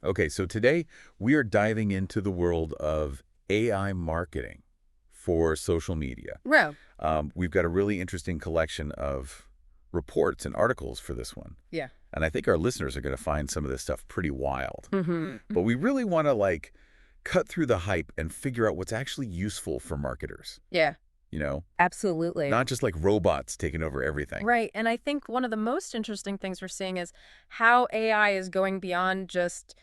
Okay, so today we are diving into the world of AI marketing for social media. Row. We've got a really interesting collection of reports and articles for this one. Yeah. And I think our listeners are going to find some of this stuff pretty wild. Mm-hmm. But we really want to cut through the hype and figure out what's actually useful for marketers. Yeah, You know, absolutely. not just like robots taking over everything. Right. And I think one of the most interesting things we're seeing is how AI is going beyond just,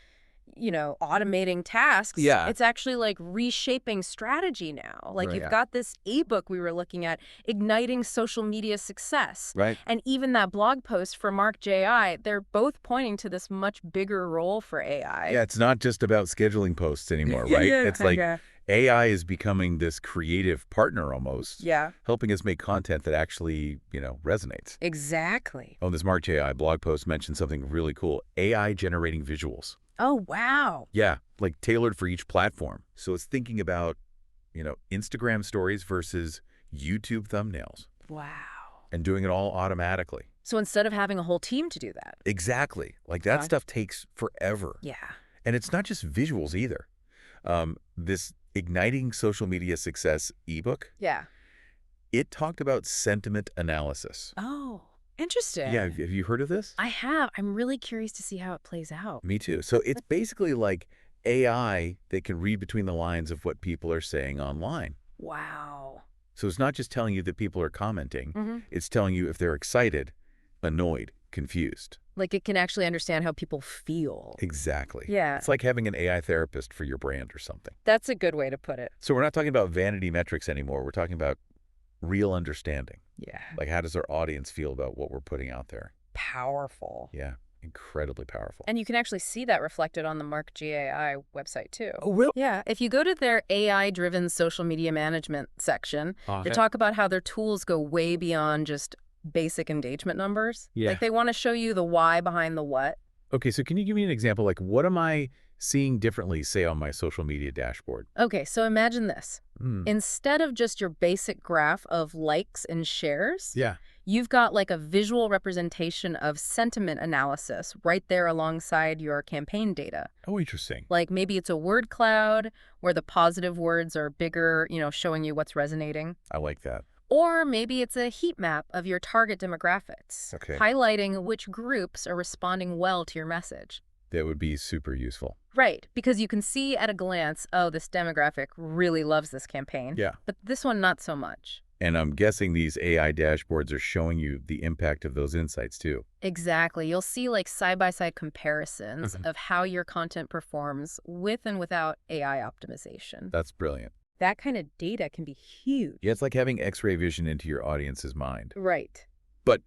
automating tasks. Yeah. It's actually like reshaping strategy now. Like Right. you've Yeah. got this ebook we were looking at, Igniting Social Media Success. Right. And even that blog post for Mark J.I., they're both pointing to this much bigger role for AI. Yeah, it's not just about scheduling posts anymore, Yeah, right? yeah, It's like yeah. AI is becoming this creative partner almost, Yeah, helping us make content that actually, resonates. exactly. Oh, this March AI blog post mentioned something really cool, AI generating visuals. Oh, wow. Yeah, like tailored for each platform. So it's thinking about, Instagram stories versus YouTube thumbnails Wow. and doing it all automatically. So instead of having a whole team to do that. Exactly. Like that Okay. stuff takes forever. Yeah. And it's not just visuals either. This Igniting Social Media Success ebook, Yeah. it talked about sentiment analysis. Oh, interesting. Yeah, have you heard of this? I have. I'm really curious to see how it plays out. Me too. So it's basically like AI that can read between the lines of what people are saying online. Wow. So it's not just telling you that people are commenting, Mm-hmm. it's telling you if they're excited, annoyed, confused. Like it can actually understand how people feel. Exactly. Yeah. It's like having an AI therapist for your brand or something. That's a good way to put it. So we're not talking about vanity metrics anymore. We're talking about real understanding. Yeah. Like, how does our audience feel about what we're putting out there? Powerful. Yeah, incredibly powerful. And you can actually see that reflected on the Mark GAI website too. Oh, really? Yeah, if you go to their AI-driven social media management section, they talk about how their tools go way beyond just basic engagement numbers. Yeah. Like they want to show you the why behind the what. Okay, so can you give me an example? Like, what am I seeing differently, say, on my social media dashboard? Okay, so imagine this. Instead of just your basic graph of likes and shares, Yeah. you've got like a visual representation of sentiment analysis right there alongside your campaign data. Oh, interesting. Like maybe it's a word cloud where the positive words are bigger, showing you what's resonating. I like that. Or maybe it's a heat map of your target demographics, Okay. highlighting which groups are responding well to your message. That would be super useful. Right, because you can see at a glance, oh, this demographic really loves this campaign. Yeah. But this one, not so much. And I'm guessing these AI dashboards are showing you the impact of those insights, too. Exactly. You'll see like side-by-side comparisons of how your content performs with and without AI optimization. That's brilliant. That kind of data can be huge. Yeah, it's like having X-ray vision into your audience's mind. Right. But,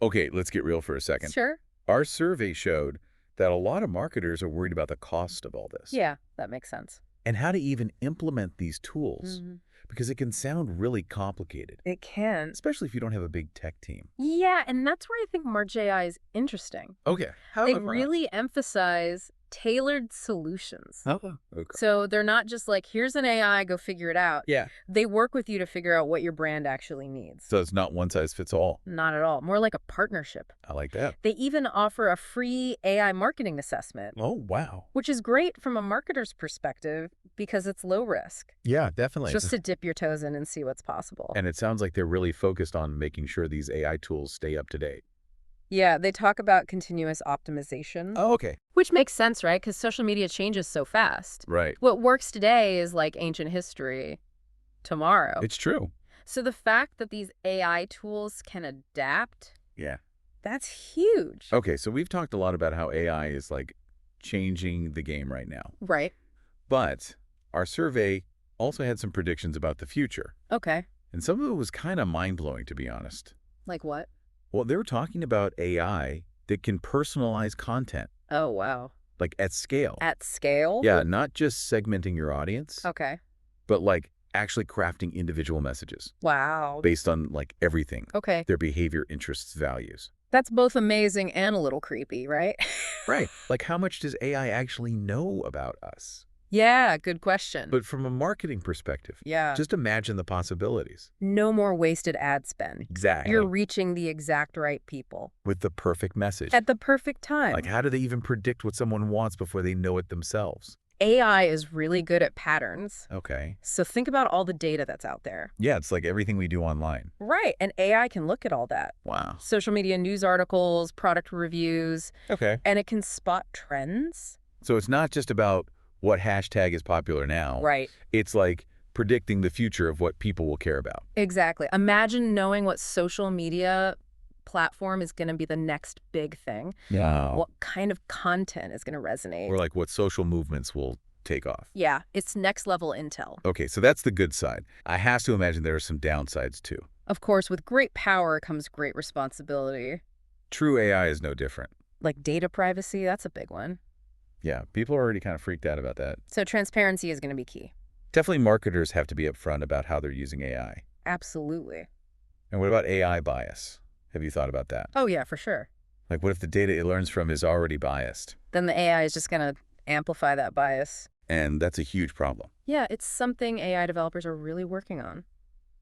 okay, let's get real for a second. Sure. Our survey showed that a lot of marketers are worried about the cost of all this. Yeah, that makes sense. And how to even implement these tools. Mhm. Because it can sound really complicated, It can. especially if you don't have a big tech team. Yeah, and that's where I think Mark AI is interesting. Okay. They really emphasize tailored solutions. Okay. So they're not just like, here's an AI, go figure it out. Yeah. They work with you to figure out what your brand actually needs. So it's not one size fits all. Not at all. More like a partnership. I like that. They even offer a free AI marketing assessment, Oh, wow. which is great from a marketer's perspective because it's low risk. Yeah, definitely. Just to dip your toes in and see what's possible. And it sounds like they're really focused on making sure these AI tools stay up to date. Yeah, they talk about continuous optimization. Oh, okay. Which makes sense, right? Because social media changes so fast. Right. What works today is like ancient history tomorrow. It's true. So the fact that these AI tools can adapt, Yeah. that's huge. Okay, so we've talked a lot about how AI is like changing the game right now. Right. But our survey also had some predictions about the future. Okay. And some of it was kind of mind-blowing, to be honest. Like what? Well, they were talking about AI that can personalize content, Oh, wow. like at scale. At scale? Yeah, not just segmenting your audience, Okay. but like actually crafting individual messages Wow. based on like everything, Okay. their behavior, interests, values. That's both amazing and a little creepy, right? Right. Like, how much does AI actually know about us? Yeah, good question. But from a marketing perspective, Yeah. just imagine the possibilities. No more wasted ad spend. Exactly. You're reaching the exact right people. With the perfect message. At the perfect time. Like, how do they even predict what someone wants before they know it themselves? AI is really good at patterns. Okay. So think about all the data that's out there. Yeah, it's like everything we do online. Right, and AI can look at all that. Wow. Social media news articles, product reviews, Okay. and it can spot trends. So it's not just about what hashtag is popular now. Right. It's like predicting the future of what people will care about. Exactly. Imagine knowing what social media platform is going to be the next big thing. Yeah. What kind of content is going to resonate. Or like what social movements will take off. Yeah, it's next level intel. Okay, so that's the good side. I have to imagine there are some downsides too. Of course, with great power comes great responsibility. True AI is no different. Like data privacy, that's a big one. Yeah, people are already kind of freaked out about that. So transparency is going to be key. Definitely marketers have to be upfront about how they're using AI. Absolutely. And what about AI bias? Have you thought about that? Oh, yeah, for sure. Like what if the data it learns from is already biased? Then the AI is just going to amplify that bias. And that's a huge problem. Yeah, it's something AI developers are really working on.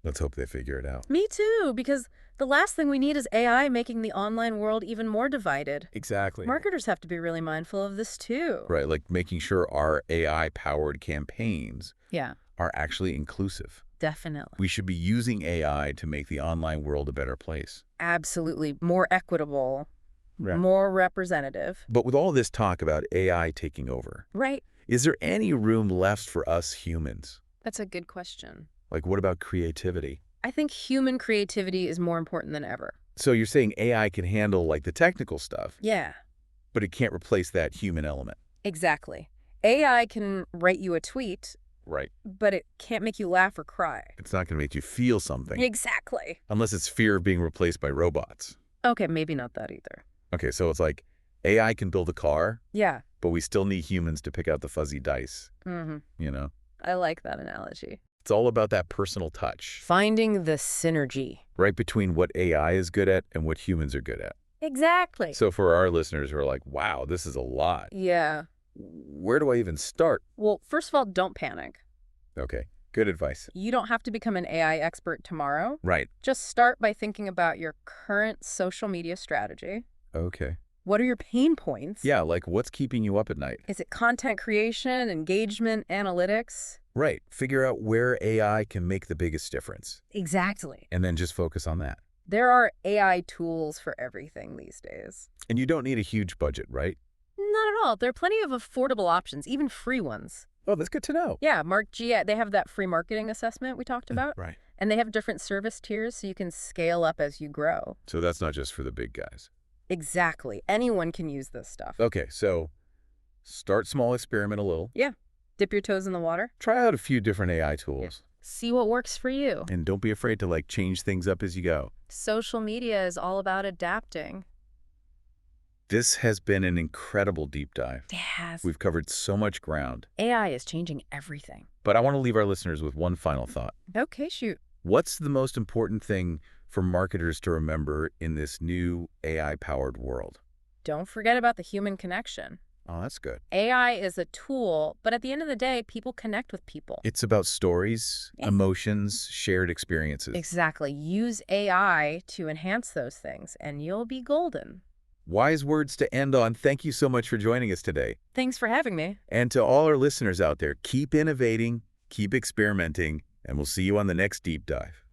Let's hope they figure it out. Me too, because the last thing we need is AI making the online world even more divided. Exactly. Marketers have to be really mindful of this too. Right, like making sure our AI-powered campaigns Yeah, are actually inclusive. definitely. We should be using AI to make the online world a better place. Absolutely. More equitable, Right. more representative. But with all this talk about AI taking over, Right. is there any room left for us humans? That's a good question. Like, what about creativity? I think human creativity is more important than ever. So you're saying AI can handle, like, the technical stuff, Yeah, but it can't replace that human element. exactly. AI can write you a tweet, Right. but it can't make you laugh or cry. It's not going to make you feel something, Exactly. unless it's fear of being replaced by robots. Okay, maybe not that either. Okay, so it's like AI can build a car, Yeah. but we still need humans to pick out the fuzzy dice, Mm-hmm. you know? I like that analogy. It's all about that personal touch, Finding the synergy. right between what AI is good at and what humans are good at. Exactly. So for our listeners who are like, wow, this is a lot, Yeah. where do I even start? Well, first of all, don't panic. Okay, good advice. You don't have to become an AI expert tomorrow. Right. Just start by thinking about your current social media strategy. Okay. What are your pain points? Yeah, like what's keeping you up at night? Is it content creation, engagement, analytics? Right. Figure out where AI can make the biggest difference Exactly. and then just focus on that. There are AI tools for everything these days. And you don't need a huge budget, right? Not at all. There are plenty of affordable options, even free ones. Oh, that's good to know. Yeah, Mark G, they have that free marketing assessment we talked about. Right. And they have different service tiers so you can scale up as you grow. So that's not just for the big guys. Exactly. Anyone can use this stuff. Okay, so start small, experiment a little. Yeah. Dip your toes in the water. Try out a few different AI tools. See what works for you. And don't be afraid to like change things up as you go. Social media is all about adapting. This has been an incredible deep dive. It has. We've covered so much ground. AI is changing everything. But I want to leave our listeners with one final thought. Okay, shoot. What's the most important thing for marketers to remember in this new AI-powered world? Don't forget about the human connection. Oh, that's good. AI is a tool, but at the end of the day, people connect with people. It's about stories, Yeah. emotions, shared experiences. Exactly. Use AI to enhance those things, and you'll be golden. Wise words to end on. Thank you so much for joining us today. Thanks for having me. And to all our listeners out there, keep innovating, keep experimenting, and we'll see you on the next deep dive.